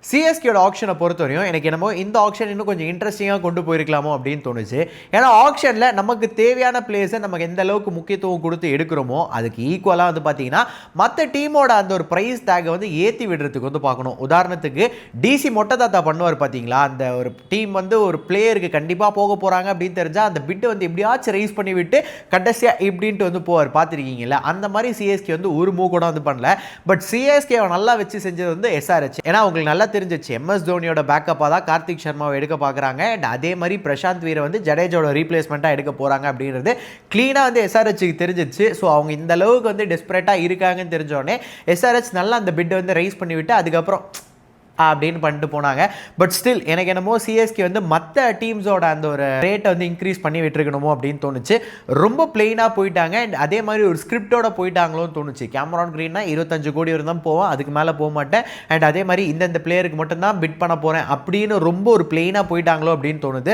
சிஎஸ்கேயோட ஆக்ஷனை பொறுத்தவரையும் எனக்கு என்னமோ இந்த ஆக்ஷன் இன்னும் கொஞ்சம் இன்ட்ரெஸ்டிங்காக கொண்டு போயிருக்கலாமோ அப்படின்னு தோணுச்சு. ஏன்னா ஆக்ஷனில் நமக்கு தேவையான பிளேயர்ஸை நமக்கு எந்த அளவுக்கு முக்கியத்துவம் கொடுத்து எடுக்கிறோமோ அதுக்கு ஈக்குவலாக வந்து பார்த்தீங்கன்னா மற்ற டீமோட அந்த ஒரு ப்ரைஸ் டேகை வந்து ஏற்றி விடுறதுக்கு வந்து பார்க்கணும். உதாரணத்துக்கு டிசி மொட்டை தாத்தா பண்ணுவார் பார்த்தீங்களா, அந்த ஒரு டீம் வந்து ஒரு பிளேயருக்கு கண்டிப்பாக போக போகிறாங்க அப்படின்னு தெரிஞ்சால் அந்த பிட்டை வந்து எப்படியாச்சும் ரைஸ் பண்ணி விட்டு கடைசியாக இப்படின்ட்டு வந்து போவார், பார்த்துருக்கீங்களா? அந்த மாதிரி சிஎஸ்கே வந்து ஒரு மூவ் கூட வந்து பண்ணல. பட் சிஎஸ்கே நல்லா வச்சு செஞ்சது வந்து எஸ்ஆர்ஹெச். ஏன்னா உங்களுக்கு நல்லா தெரிஞ்சிச்சு எம்எஸ் தோனியோட பேக்கப்பாக தான் கார்த்திக் சர்மாவை எடுக்க பார்க்குறாங்க. அண்ட் அதே மாதிரி பிரசாந்த் வீரை வந்து ஜடேஜோட ரீப்ளேஸ்மெண்ட்டாக எடுக்க போகிறாங்க அப்படின்றது க்ளீனாக வந்து எஸ்ஆர்ஹெச்சுக்கு தெரிஞ்சிச்சு. ஸோ அவங்க இந்த அளவுக்கு வந்து டெஸ்பரேட்டாக இருக்காங்கன்னு தெரிஞ்சோடனே எஸ்ஆர்ஹெச் நல்லா அந்த பிட்டை வந்து ரைஸ் பண்ணிவிட்டு அதுக்கப்புறம் அப்படின்னு பண்ணிட்டு போனாங்க. பட் ஸ்டில் எனக்கு என்னமோ சிஎஸ்கே வந்து மற்ற டீம்ஸோட அந்த ஒரு ரேட்டை வந்து இன்க்ரீஸ் பண்ணி விட்டுருக்கணுமோ அப்படின்னு தோணுச்சு. ரொம்ப பிளெயினாக போயிட்டாங்க. அண்ட் அதே மாதிரி ஒரு ஸ்கிரிப்டோட போயிட்டாங்களோன்னு தோணுச்சு. கேமரான் கிரீன்னா 25 கோடி வரை தான் போவோம், அதுக்கு மேலே போக மாட்டேன். அண்ட் அதே மாதிரி இந்த பிளேயருக்கு மட்டும்தான் பிட் பண்ண போகிறேன் அப்படின்னு ரொம்ப ஒரு பிளெயினாக போயிட்டாங்களோ அப்படின்னு தோணுது.